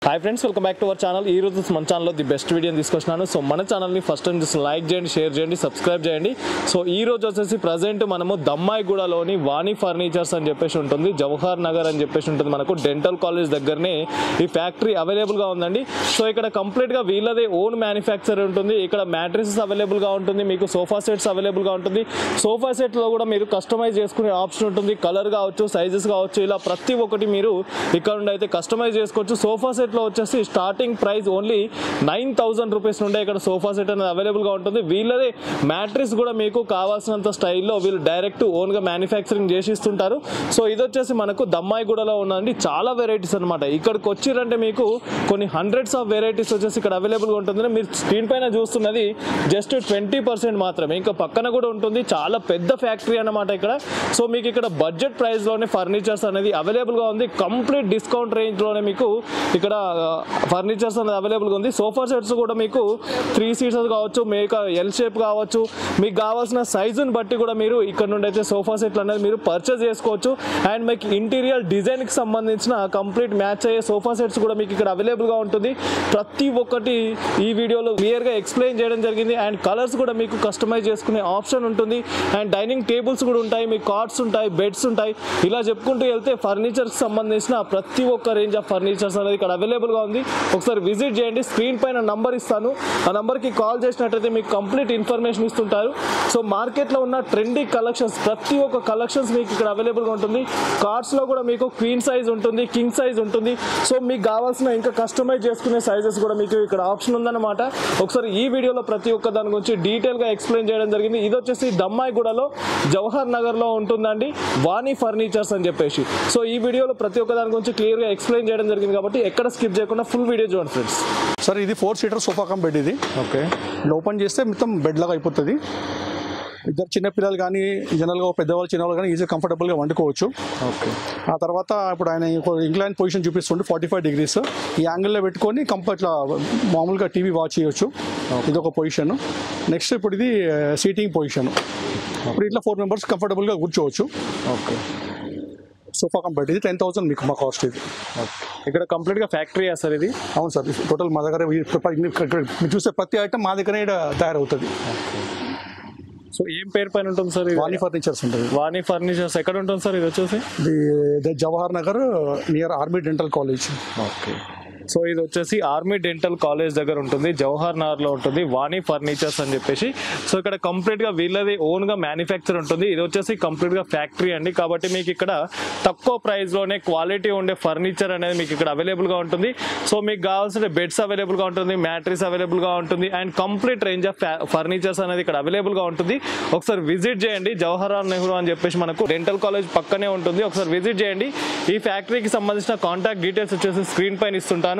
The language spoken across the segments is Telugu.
Hi friends, welcome back to our channel. ఈ రోజు మన ఛానల్లో ది బెస్ట్ వీడియోని తీసుకొచ్చినాను. సో మన ఛానల్ని ఫస్ట్ టైం చూసి లైక్ చేయండి, షేర్ చేయండి, సబ్స్క్రైబ్ చేయండి. సో ఈ రోజు వచ్చేసి ప్రజెంట్ మనము దమ్మాయిగూడలోని వాణి ఫర్నిచర్స్ అని చెప్పేసి ఉంటుంది, జవహర్ నగర్ అని చెప్పేసి ఉంటుంది. మనకు డెంటల్ కాలేజ్ దగ్గరనే ఈ ఫ్యాక్టరీ అవైలబుల్గా ఉందండి. సో ఇక్కడ కంప్లీట్గా వీళ్ళదే ఓన్ మ్యానుఫ్యాక్చర్ ఉంటుంది. ఇక్కడ మ్యాట్రిసెస్ అవైలబుల్గా ఉంటుంది, మీకు సోఫా సెట్స్ అవైలబుల్గా ఉంటుంది. సోఫా సెట్లో కూడా మీరు కస్టమైజ్ చేసుకునే ఆప్షన్ ఉంటుంది. కలర్ కావచ్చు, సైజెస్ కావచ్చు, ఇలా ప్రతి ఒక్కటి మీరు ఇక్కడ నుండి అయితే కస్టమైజ్ చేసుకోవచ్చు. సోఫా సెట్ వచ్చేసి స్టార్టింగ్ ప్రైస్ ఓన్లీ 9,000 రూపీస్ నుండి ఇక్కడ సోఫా సెట్ అనేది అవైలబుల్ గా ఉంటుంది. వీళ్ళదే మ్యాట్రిస్ కూడా మీకు కావాల్సినంత స్టైల్లో వీళ్ళు డైరెక్ట్ ఓన్ గా మ్యానుఫ్యాక్చరింగ్ చేసి ఇస్తుంటారు. సో ఇది వచ్చేసి మనకు దమ్మాయిగూడలో ఉందండి. చాలా వెరైటీస్ అనమాట. ఇక్కడికి వచ్చిరంటే మీకు కొన్ని హండ్రెడ్స్ ఆఫ్ వెరైటీస్ వచ్చేసి ఇక్కడ అవైలబుల్ గా ఉంటుంది. మీరు స్క్రీన్ పైన చూస్తున్నది జస్ట్ 20% మాత్రమే. ఇంకా పక్కన కూడా ఉంటుంది. చాలా పెద్ద ఫ్యాక్టరీ అన్నమాట ఇక్కడ. సో మీకు ఇక్కడ బడ్జెట్ ప్రైస్ లోనే ఫర్నిచర్స్ అనేది అవైలబుల్ గా ఉంది. కంప్లీట్ డిస్కౌంట్ రేంజ్ లోనే మీకు ఇక్కడ ఫర్నిచర్స్ అనేది అవైలబుల్గా ఉంది. సోఫా సెట్స్ కూడా మీకు 3 సీటర్స్ కావచ్చు, మీకు ఎల్ షేప్ కావచ్చు, మీకు కావాల్సిన సైజుని బట్టి కూడా మీరు ఇక్కడ నుండి అయితే సోఫా సెట్లు అనేది మీరు పర్చేస్ చేసుకోవచ్చు. అండ్ మీకు ఇంటీరియర్ డిజైన్కి సంబంధించిన కంప్లీట్ మ్యాచ్ అయ్యే సోఫా సెట్స్ కూడా మీకు ఇక్కడ అవైలబుల్గా ఉంటుంది. ప్రతి ఒక్కటి ఈ వీడియోలో క్లియర్గా ఎక్స్ప్లెయిన్ చేయడం జరిగింది. అండ్ కలర్స్ కూడా మీకు కస్టమైజ్ చేసుకునే ఆప్షన్ ఉంటుంది. అండ్ డైనింగ్ టేబుల్స్ కూడా ఉంటాయి, మీకు కార్డ్స్ ఉంటాయి, బెడ్స్ ఉంటాయి. ఇలా చెప్పుకుంటూ వెళ్తే ఫర్నిచర్కి సంబంధించిన ప్రతి ఒక్క రేంజ్ ఆఫ్ ఫర్నిచర్స్ అనేది ఇక్కడ అవైలబుల్గా ఉంది. ఒకసారి విజిట్ చేయండి. స్క్రీన్ పైన నంబర్ ఇస్తాను, ఆ నంబర్కి కాల్ చేసినట్టయితే మీకు కంప్లీట్ ఇన్ఫర్మేషన్ ఇస్తుంటారు. సో మార్కెట్లో ఉన్న ట్రెండీ కలెక్షన్స్, ప్రతి ఒక్క కలెక్షన్స్ మీకు ఇక్కడ అవైలబుల్గా ఉంటుంది. కార్డ్స్లో కూడా మీకు క్వీన్ సైజ్ ఉంటుంది, కింగ్ సైజ్ ఉంటుంది. సో మీకు కావాల్సిన ఇంకా కస్టమైజ్ చేసుకునే సైజెస్ కూడా మీకు ఇక్కడ ఆప్షన్ ఉందన్నమాట. ఒకసారి ఈ వీడియోలో ప్రతి ఒక్క దాని గురించి డీటెయిల్గా ఎక్స్ప్లెయిన్ చేయడం జరిగింది. ఇది వచ్చేసి దమ్మాయిగూడలో జవహర్ నగర్లో ఉంటుందండి, వాణి ఫర్నిచర్స్ అని చెప్పేసి. సో ఈ వీడియోలో ప్రతి ఒక్క దాని గురించి క్లియర్గా ఎక్స్ప్లెయిన్ చేయడం జరిగింది కాబట్టి ఎక్కడ స్కిప్ చేయకుండా ఫుల్ వీడియో చూడండి ఫ్రెండ్స్. సార్ ఇది 4 సీటర్ సోఫా కమ్ బెడ్. ఇది ఓకే, ఓపెన్ చేస్తే మొత్తం బెడ్ లాగా అయిపోతుంది. ఇద్దరు చిన్నపిల్లలు కానీ జనరల్గా పెద్దవాళ్ళు చిన్నవాళ్ళు కానీ ఈజీగా కంఫర్టబుల్గా వండుకోవచ్చు. ఓకే, ఆ తర్వాత ఇప్పుడు ఆయన ఇంక్లైన్ పొజిషన్ చూపిస్తుంటే 45 డిగ్రీస్ ఈ యాంగిల్లో పెట్టుకొని ఇట్లా మామూలుగా టీవీ వాచ్ చేయొచ్చు. ఇదొక పొజిషన్. నెక్స్ట్ ఇప్పుడు ఇది సీటింగ్ పొజిషన్. ఇప్పుడు ఇట్లా 4 మెంబర్స్ కంఫర్టబుల్గా కూర్చోవచ్చు. ఓకే, సోఫా కమ్ బెడ్ ఇది 10,000 మీకు మా కాస్ట్ ఇది. ఇక్కడ కంప్లీట్గా ఫ్యాక్టరీ సార్ ఇది? అవును సార్, టోటల్ మా దగ్గర మీరు చూసే ప్రతి ఐటమ్ మా దగ్గరే తయారవుతుంది. సో ఏం పేరు పైన ఉంటుంది సార్? వాణి ఫర్నిచర్స్ ఉంటుంది. వాణి ఫర్నిచర్స్ ఎక్కడ ఉంటుంది సార్ ఇది వచ్చేసి? ఇది Jawahar Nagar near army dental college. Okay, so ఇది వచ్చేసి ఆర్మీ డెంటల్ కాలేజ్ దగ్గర ఉంటుంది, జవహర్ నగర్లో ఉంటుంది, వాణి ఫర్నిచర్స్ అని చెప్పేసి. సో ఇక్కడ కంప్లీట్గా వీళ్ళది ఓన్గా మ్యానుఫ్యాక్చర్ ఉంటుంది. ఇది వచ్చేసి కంప్లీట్గా ఫ్యాక్టరీ అండి. కాబట్టి మీకు ఇక్కడ తక్కువ ప్రైస్లోనే క్వాలిటీ ఉండే ఫర్నిచర్ అనేది మీకు ఇక్కడ అవైలబుల్గా ఉంటుంది. సో మీకు కావాల్సిన బెడ్స్ అవైలబుల్గా ఉంటుంది, మ్యాట్రిస్ అవైలబుల్గా ఉంటుంది, and complete range of furnitures అనేది ఇక్కడ అవైలబుల్గా ఉంటుంది. ఒకసారి విజిట్ చేయండి. జవహర్లాల్ నెహ్రూ అని చెప్పేసి మనకు డెంటల్ కాలేజ్ పక్కనే ఉంటుంది. ఒకసారి విజిట్ చేయండి. ఈ ఫ్యాక్టరీకి సంబంధించిన కాంటాక్ట్ డీటెయిల్స్ వచ్చేసి స్క్రీన్ పైన ఇస్తుంటాను.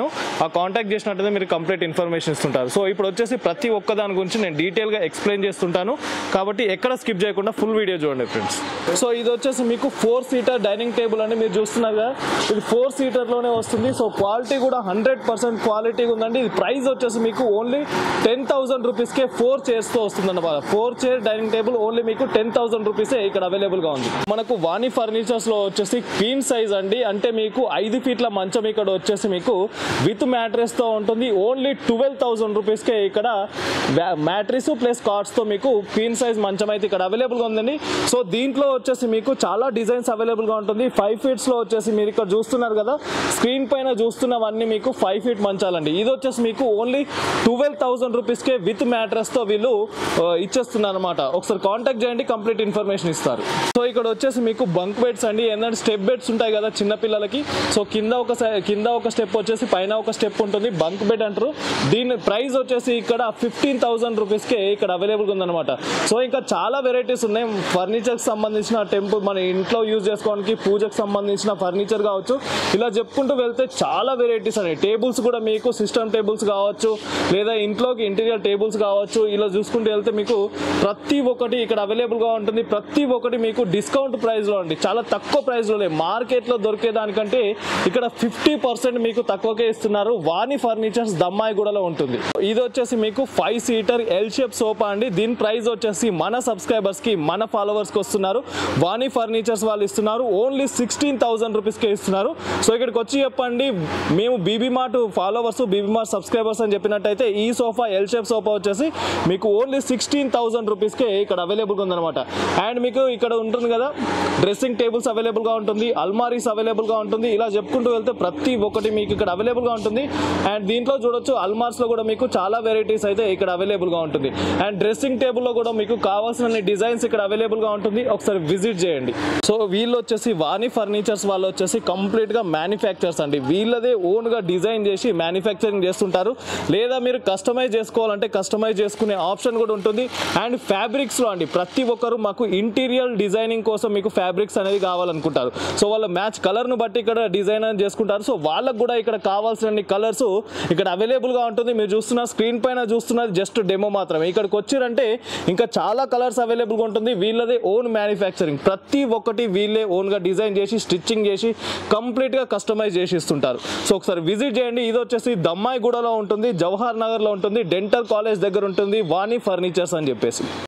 ఆ కాంటాక్ట్ చేసినట్టయితే మీరు కంప్లీట్ ఇన్ఫర్మేషన్ ఇస్తుంటారు. సో ఇప్పుడు వచ్చేసి ప్రతి ఒక్క దాని గురించి నేను డీటెయిల్గా ఎక్స్ప్లెయిన్ చేస్తుంటాను కాబట్టి ఎక్కడ స్కిప్ చేయకుండా ఫుల్ వీడియో చూడండి ఫ్రెండ్స్. సో ఇది వచ్చేసి మీకు 4 సీటర్ డైనింగ్ టేబుల్ అని మీరు చూస్తున్నారు కదా, ఇది 4 సీటర్లోనే వస్తుంది. సో క్వాలిటీ కూడా 100% క్వాలిటీ ఉందండి. ఇది ప్రైస్ వచ్చేసి మీకు ఓన్లీ 10,000 రూపీస్కే 4 చైర్స్తో వస్తుంది అన్నమాట. 4 చైర్ డైనింగ్ టేబుల్ ఓన్లీ మీకు 10,000 రూపీసే ఇక్కడ అవైలబుల్గా ఉంది. మనకు వాణి ఫర్నిచర్స్లో వచ్చేసి క్వీన్ సైజ్ అండి, అంటే మీకు 5 ఫీట్ల మంచం ఇక్కడ వచ్చేసి మీకు విత్ మ్యాట్రెస్ తో ఉంటుంది. ఓన్లీ 12,000 రూపీస్కే ఇక్కడ మ్యాట్రిస్ ప్లస్ కార్డ్స్ తో మీకు క్వీన్ సైజ్ మంచం అయితే ఇక్కడ అవైలబుల్ గా ఉందండి. సో దీంట్లో వచ్చేసి మీకు చాలా డిజైన్స్ అవైలబుల్ గా ఉంటుంది. 5 ఫీట్స్ లో వచ్చేసి మీరు ఇక్కడ చూస్తున్నారు కదా, స్క్రీన్ పైన చూస్తున్నవన్నీ మీకు 5 ఫీట్ మంచాలండి. ఇది వచ్చేసి మీకు ఓన్లీ 12,000 రూపీస్కే విత్ మ్యాట్రెస్ తో వీళ్ళు ఇచ్చేస్తున్నారు అనమాట. ఒకసారి కాంటాక్ట్ చేయండి, కంప్లీట్ ఇన్ఫర్మేషన్ ఇస్తారు. సో ఇక్కడ వచ్చేసి మీకు బంక్ బెడ్స్ అండి, ఏంటంటే స్టెప్ బెడ్స్ ఉంటాయి కదా చిన్న పిల్లలకి. సో కింద ఒక స్టెప్ వచ్చేసి పైన ఒక స్టెప్ ఉంటుంది, బంక్ బెడ్ అంటారు. దీని ప్రైస్ వచ్చేసి ఇక్కడ 15,000 రూపీస్కే ఇక్కడ అవైలబుల్గా ఉందన్నమాట. సో ఇంకా చాలా వెరైటీస్ ఉన్నాయి ఫర్నిచర్కి సంబంధించిన. టెంపుల్ మన ఇంట్లో యూజ్ చేసుకోవడానికి పూజకు సంబంధించిన ఫర్నిచర్ కావచ్చు, ఇలా చెప్పుకుంటూ వెళ్తే చాలా వెరైటీస్ ఉన్నాయి. టేబుల్స్ కూడా మీకు సిస్టమ్ టేబుల్స్ కావచ్చు, లేదా ఇంట్లోకి ఇంటీరియర్ టేబుల్స్ కావచ్చు, ఇలా చూసుకుంటూ వెళ్తే మీకు ప్రతి ఒక్కటి ఇక్కడ అవైలబుల్గా ఉంటుంది. ప్రతి ఒక్కటి మీకు డిస్కౌంట్ ప్రైస్లో అండి, చాలా తక్కువ ప్రైస్లోనే. మార్కెట్లో దొరికే దానికంటే ఇక్కడ 50% మీకు తక్కువకే ఇస్తున్నారు. వాణి ఫర్నిచర్స్ దమ్మాయిగూడలో ఉంటుంది. ఇది వచ్చేసి మీకు 5 సీటర్ ఎల్ షేప్ సోఫా అండి. దీని ప్రైస్ వచ్చేసి మన సబ్స్క్రైబర్స్ కి, మన ఫాలోవర్స్ కి వస్తున్నారు. వాణి ఫర్నిచర్స్ వాళ్ళు ఇస్తున్నారు ఓన్లీ 16,000 రూపీస్కే ఇస్తున్నారు. సో ఇక్కడికి వచ్చి చెప్పండి మేము BB Mart followers, BB Mart subscribers అని చెప్పినట్టయితే ఈ సోఫా ఎల్ షేప్ సోఫా వచ్చేసి మీకు ఓన్లీ 16,000 రూపీస్కే ఇక్కడ అవైలబుల్గా ఉందన్నమాట. అండ్ మీకు ఇక్కడ ఉంటుంది కదా డ్రెస్సింగ్ టేబుల్స్ అవైలబుల్గా ఉంటుంది, అల్మారీస్ అవైలబుల్గా ఉంటుంది. ఇలా చెప్పుకుంటూ వెళ్తే ప్రతి ఒక్కటి మీకు ఇక్కడ అవైలబుల్గా ఉంటుంది. అండ్ దీంట్లో చూడొచ్చు అల్మార్స్లో కూడా మీకు చాలా వెరైటీస్ అయితే ఇక్కడ అవైలబుల్గా ఉంటుంది. అండ్ డ్రెస్సింగ్ టేబుల్లో కూడా మీకు కావాల్సిన డిజైన్స్ ఇక్కడ అవైలబుల్గా ఉంటుంది. ఒకసారి విజిట్ చేయండి. సో వీళ్ళు వచ్చేసి వాణి ఫర్నిచర్స్ వాళ్ళు వచ్చేసి కంప్లీట్గా మ్యానుఫ్యాక్చర్స్ అండి. వీళ్ళదే ఓన్గా డిజైన్ చేసి మ్యానుఫ్యాక్చరింగ్ చేస్తుంటారు. లేదా మీరు కస్టమైజ్ చేసుకోవాలంటే కస్టమైజ్ చేసుకునే ఆప్షన్ కూడా ఉంటుంది. అండ్ ఫ్యాబ్రిక్స్లో అండి ప్రతి ఒక్కరు మాకు ఇంటీరియర్ డిజైనింగ్ కోసం మీకు ఫ్యాబ్రిక్స్ అనేది కావాలనుకుంటారు. సో వాళ్ళ మ్యాచ్ కలర్ను బట్టి ఇక్కడ డిజైన్ అనేది చేసుకుంటారు. సో వాళ్ళకు కూడా ఇక్కడ కావాల్సిన కలర్స్ ఇక్కడ అవైలబుల్గా ఉంటుంది. మీరు చూస్తున్న స్క్రీన్ పైన చూస్తున్నది జస్ట్ డెమో మాత్రమే. ఇక్కడికి వచ్చారంటే ఇంకా చాలా కలర్స్ అవైలబుల్గా ఉంటుంది. వీళ్ళదే ఓన్ మ్యానుఫ్యాక్చరింగ్, ప్రతి ఒక్కటి వీళ్ళే ఓన్గా డిజైన్ చేసి స్టిచ్చింగ్ చేసి కంప్లీట్గా కస్టమైజ్ చేసి ఇస్తుంటారు. సో ఒకసారి విజిట్ చేయండి. ఇది వచ్చేసి దమ్మాయిగూడలో ఉంటుంది, జవహర్ నగర్లో ఉంటుంది, డెంటల్ కాలేజ్ దగ్గర ఉంటుంది వాణి ఫర్నిచర్స్ అని చెప్పేసి.